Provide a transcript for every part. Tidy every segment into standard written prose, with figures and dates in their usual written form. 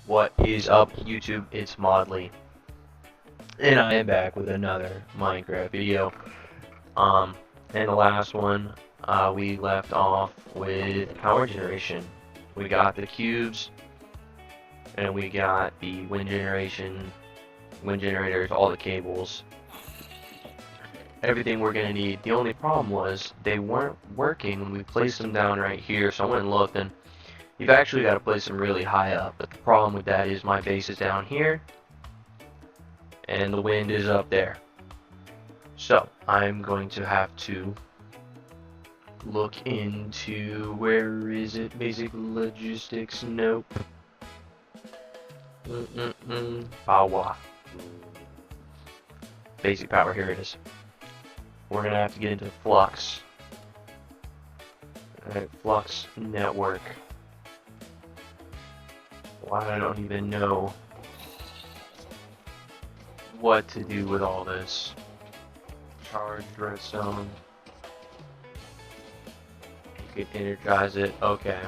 What is up, YouTube? It's Modley, and I am back with another Minecraft video. Um, in the last one, we left off with power generation. We got the cubes, and we got the wind generators, all the cables, everything we're gonna need. The only problem was they weren't working when we placed them down right here, so I went and looked, and you've actually got to place them really high up. But the problem with that is my base is down here, and the wind is up there. So I'm going to have to look into, where is it? Basic logistics. Nope. Power. Basic power. Here it is. We're gonna have to get into flux. Alright, flux network. Well, I don't even know what to do with all this. Charge redstone. You can energize it. Okay.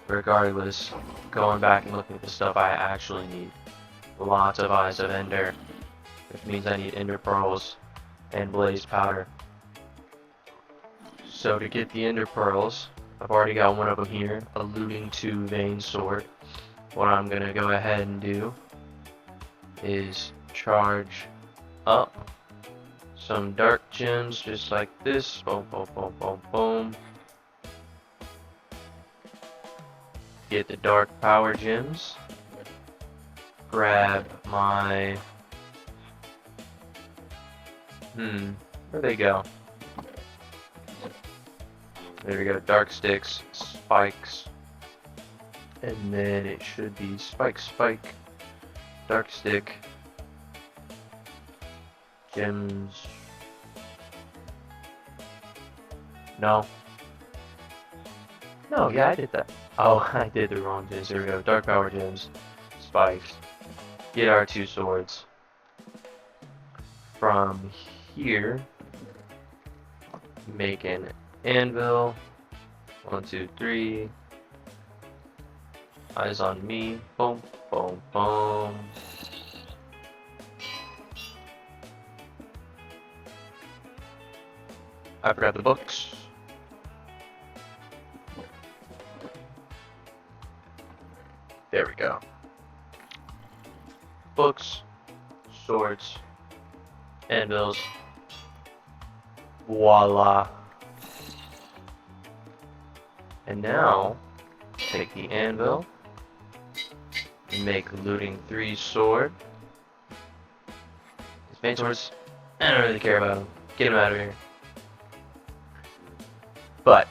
Regardless, going back and looking at the stuff I actually need. Lots of eyes of ender, which means I need ender pearls and blaze powder. So to get the ender pearls, I've already got one of them here, a looting 2 vein sword. What I'm gonna go ahead and do is charge up some dark gems just like this. Boom, boom, boom, boom, boom. Get the dark power gems. Grab my... where'd they go? There we go, dark sticks, spikes. And then it should be spike, spike, dark stick, gems. No. No, yeah, I did that. Oh, I did the wrong gems. Here we go. Dark power gems, spikes. Get our 2 swords. From here, make an anvil. 1, 2, 3. Eyes on me. Boom, boom, boom. I forgot the books. There we go. Books, swords, anvils. Voila. And now, take the anvil, and make looting 3 sword. These vein swords, I don't really care about them. Get them out of here. But,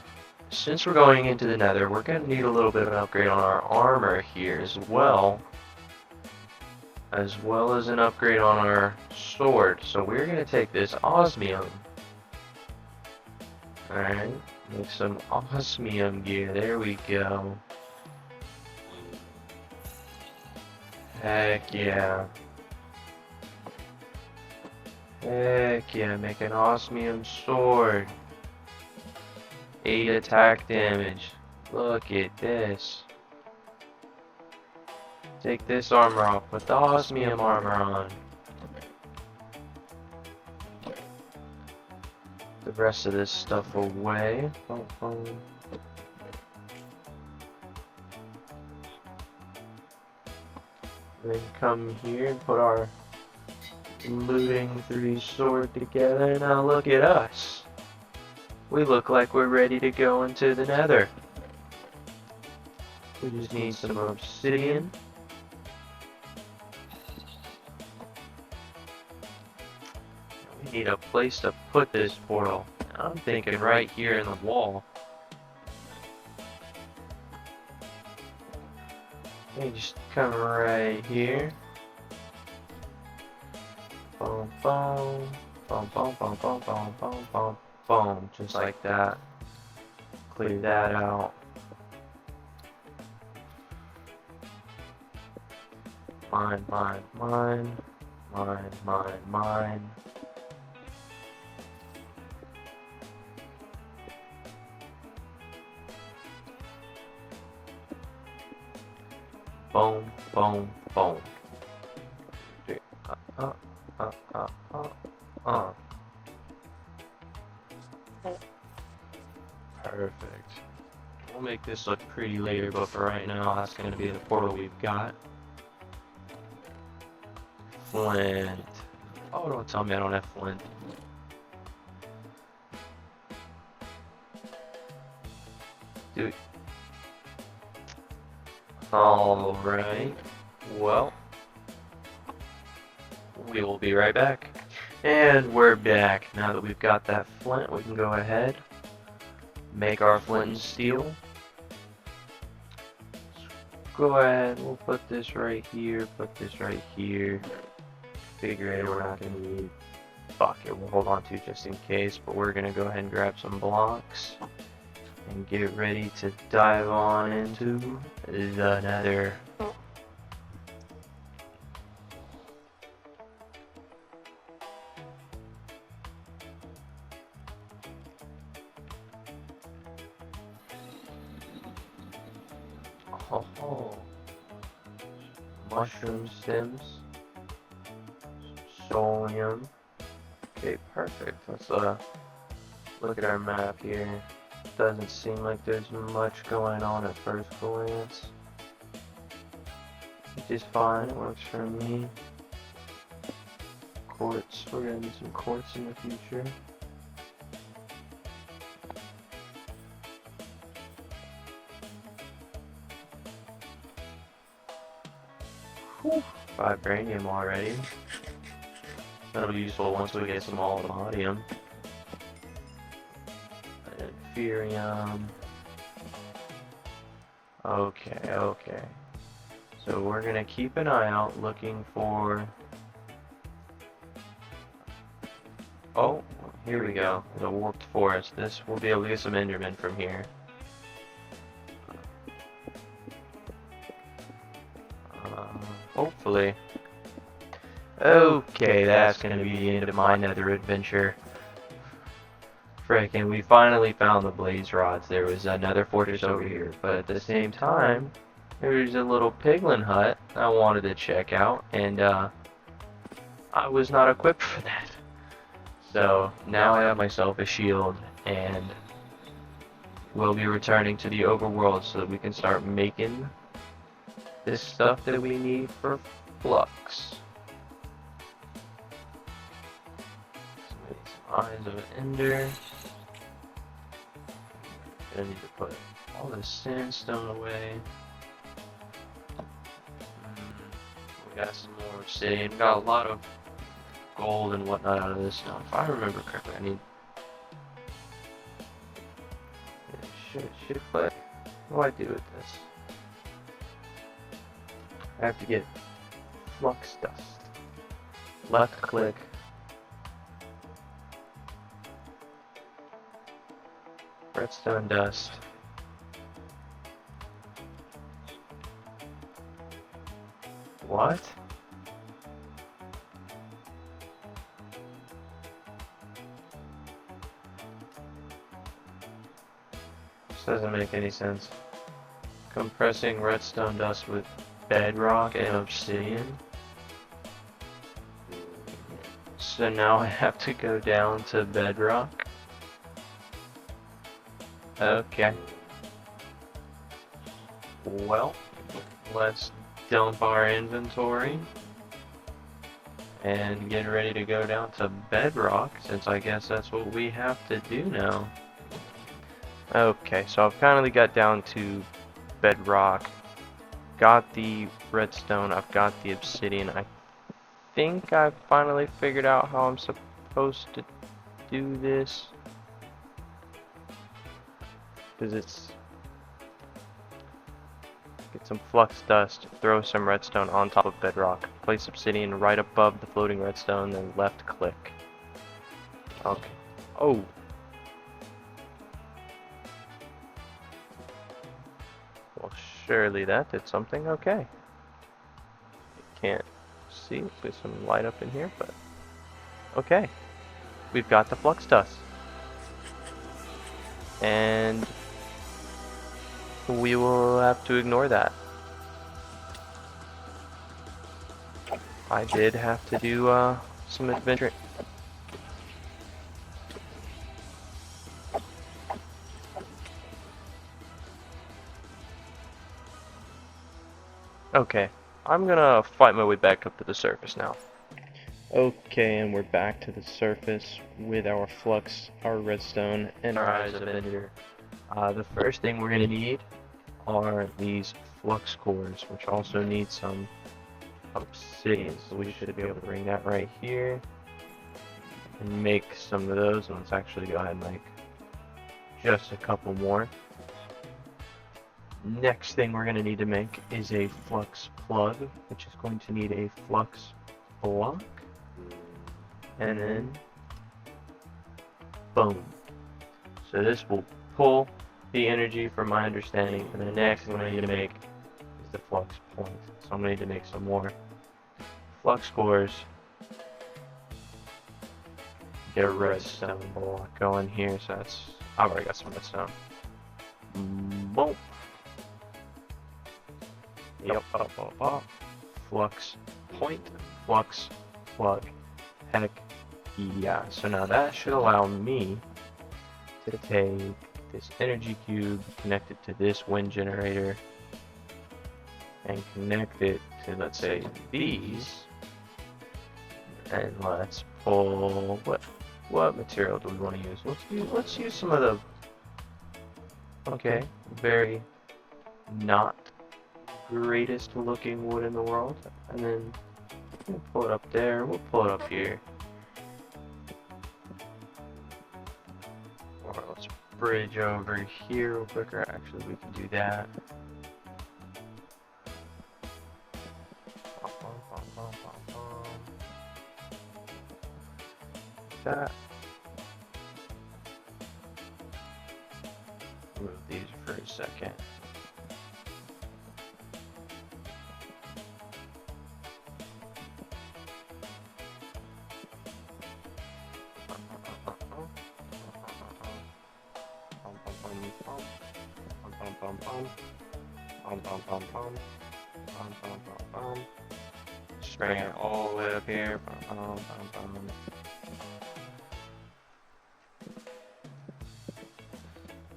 since we're going into the nether, we're going to need a little bit of an upgrade on our armor here as well as an upgrade on our sword. So we're going to take this osmium. Alright, make some osmium gear. There we go. Heck yeah. Heck yeah, make an osmium sword. 8 attack damage. Look at this. Take this armor off, put the osmium armor on. The rest of this stuff away. Boom, boom. Then come here and put our looting 3 sword together. Now look at us. We look like we're ready to go into the nether. We just need some obsidian. We need a place to put this portal. I'm thinking right here in the wall. You just come right here. Boom, boom, boom, boom, boom, boom, boom, boom, boom, boom, just like that. Clear that out. Mine, mine, mine, mine, mine, mine. boom, boom, boom. Three. Uh, uh, uh, uh, uh. Perfect. We'll make this look pretty later, but for right now, that's going to be the portal we've got. Flint. Oh, don't tell me I don't have flint. Dude. Alright. Well, we will be right back. And we're back. Now that we've got that flint, we can go ahead, make our flint and steel. Go ahead, we'll put this right here, put this right here. Figure it, we're not going to need bucket. We'll hold on to just in case, but we're going to go ahead and grab some blocks and get ready to dive on into the nether. Oh, mushroom stems, solium. Okay, perfect. Let's look at our map here. Doesn't seem like there's much going on at first glance, which is fine. It works for me. Quartz. We're gonna need some quartz in the future. Whew. Vibranium already. That'll be useful once we get some aluminium. Ethereum. Okay, okay. So we're gonna keep an eye out looking for... Oh, here we go. The warped forest. This, we'll be able to get some Endermen from here. Hopefully. Okay, that's gonna be the end of my nether adventure. Frickin', we finally found the blaze rods. There was another fortress over here, but at the same time, there's a little piglin hut I wanted to check out, and I was not equipped for that. So now I have myself a shield, and we'll be returning to the overworld so that we can start making this stuff that we need for flux. Some eyes of ender. Gonna need to put all this sandstone away. We got some more obsidian. We got a lot of gold and whatnot out of this now. If I remember correctly, I need... Should click. What do I do with this? I have to get flux dust. Left click. Redstone dust. What? This doesn't make any sense. Compressing redstone dust with bedrock and obsidian. So now I have to go down to bedrock. Okay. Well, let's dump our inventory and get ready to go down to bedrock, since I guess that's what we have to do now. Okay, so I've finally got down to bedrock. Got the redstone, I've got the obsidian. I think I've finally figured out how I'm supposed to do this. Because it's... Get some flux dust, throw some redstone on top of bedrock, place obsidian right above the floating redstone, then left click. Okay. Oh! Well, surely that did something. Okay. Can't see. There's some light up in here, but... Okay. We've got the flux dust. And... we will have to ignore that. I did have to do some adventure. Okay, I'm gonna fight my way back up to the surface now. Okay, and we're back to the surface with our flux, our redstone, and our eyes of ender. The first thing we're gonna need are these flux cores, which also need some obsidian, so we should be able to bring that right here and make some of those. And let's actually go ahead and make just a couple more. Next thing we're going to need to make is a flux plug, which is going to need a flux block, and then boom. So this will pull the energy from my understanding, and the next thing I need to make is the flux point. So I'm going to need to make some more flux cores. Get a redstone block going here, so that's, I've already got some redstone. Boom. Yep, up. Flux point, flux plug. Heck yeah. So now that should allow me to take this energy cube, connect it to this wind generator, and connect it to, let's say, these. And let's pull, what material do we want to use? Let's use some of the, okay, very not greatest looking wood in the world, and then we'll pull it up there, we'll pull it up here, or let's bridge over here real quick, or actually we can do that. That. Move these for a second. Just bring it all the way up here.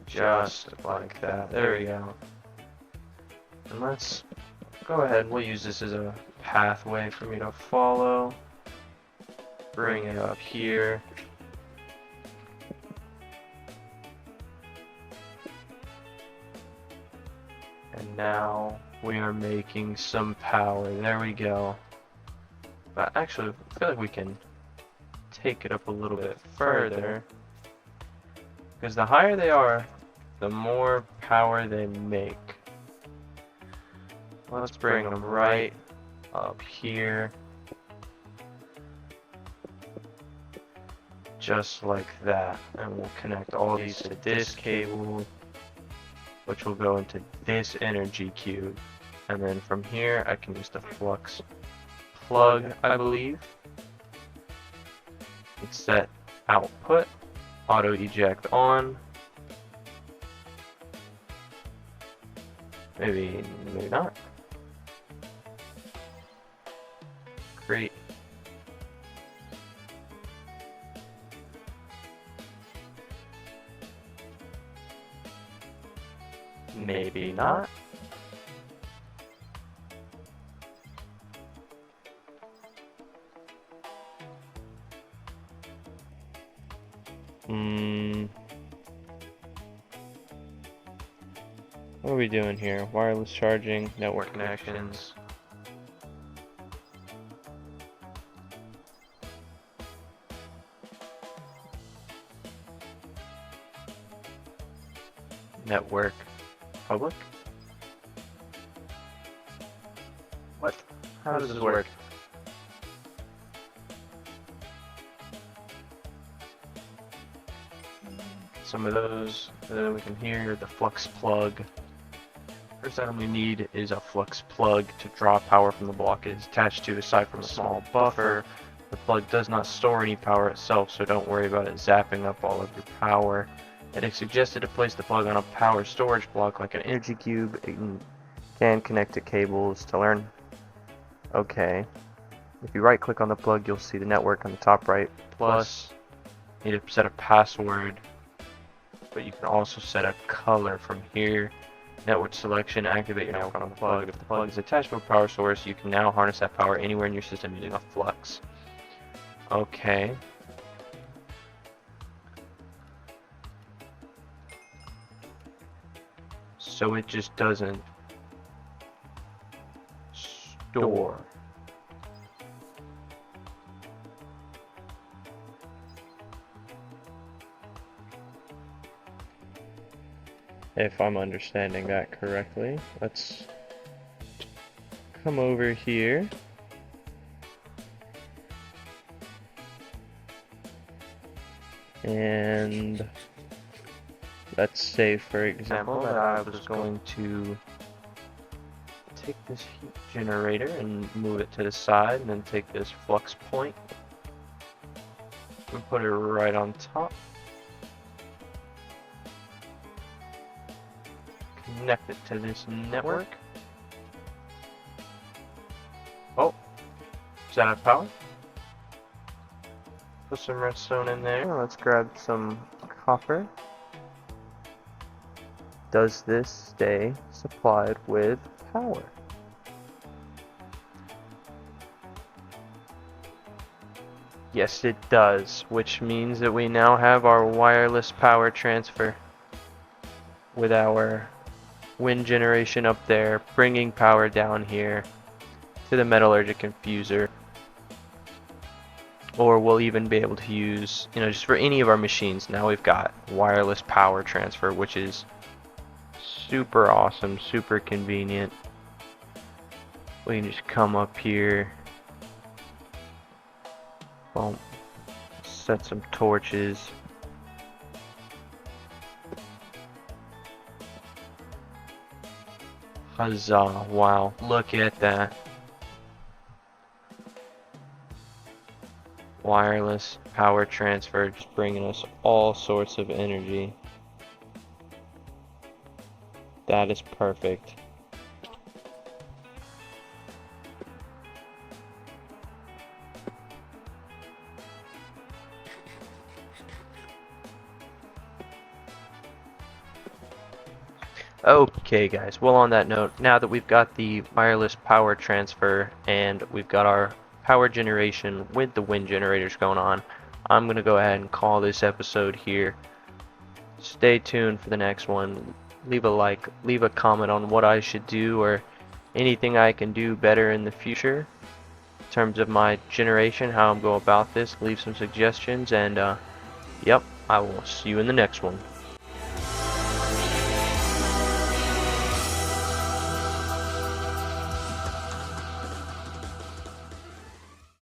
Just like that. There we go. And let's go ahead and we'll use this as a pathway for me to follow. Bring it up here. And now we are making some power. There we go. But actually, I feel like we can take it up a little bit further. Because the higher they are, the more power they make. Let's bring them right up here. Just like that. And we'll connect all these to this cable, which will go into this energy cube. And then from here, I can use the flux plug, I believe. It's set output, auto eject on. Maybe not. Great. Maybe not. What are we doing here? Wireless charging, network connections. Network public? What? How does this work? Some of those we can hear the flux plug. First item we need is a flux plug to draw power from the block it is attached to. Aside from a small buffer, the plug does not store any power itself, so don't worry about it zapping up all of your power. It is suggested to place the plug on a power storage block like an energy cube. It can connect to cables to learn. Okay. If you right click on the plug, you'll see the network on the top right. Plus, you need to set a password, but you can also set a color from here. Network selection, activate your network on the plug. If the plug is attached to a power source, you can now harness that power anywhere in your system using a flux. Okay. So it just doesn't store. If I'm understanding that correctly, let's come over here. And let's say, for example, that I was going to take this heat generator and move it to the side, and then take this flux point and put it right on top. Connect it to this network. Oh, is that out of power? Put some redstone in there. Let's grab some copper. Does this stay supplied with power? Yes, it does, which means that we now have our wireless power transfer with our wind generation up there, bringing power down here to the metallurgic infuser. Or we'll even be able to use, just for any of our machines. Now we've got wireless power transfer, which is super awesome, super convenient. We can just come up here, boom, set some torches. Huzzah, wow, look at that. Wireless power transfer, just bringing us all sorts of energy. That is perfect. Okay guys, well, on that note, now that we've got the wireless power transfer and we've got our power generation with the wind generators going on, I'm going to go ahead and call this episode here. Stay tuned for the next one. Leave a like, leave a comment on what I should do or anything I can do better in the future in terms of my generation, how I'm going about this. Leave some suggestions, and yep, I will see you in the next one.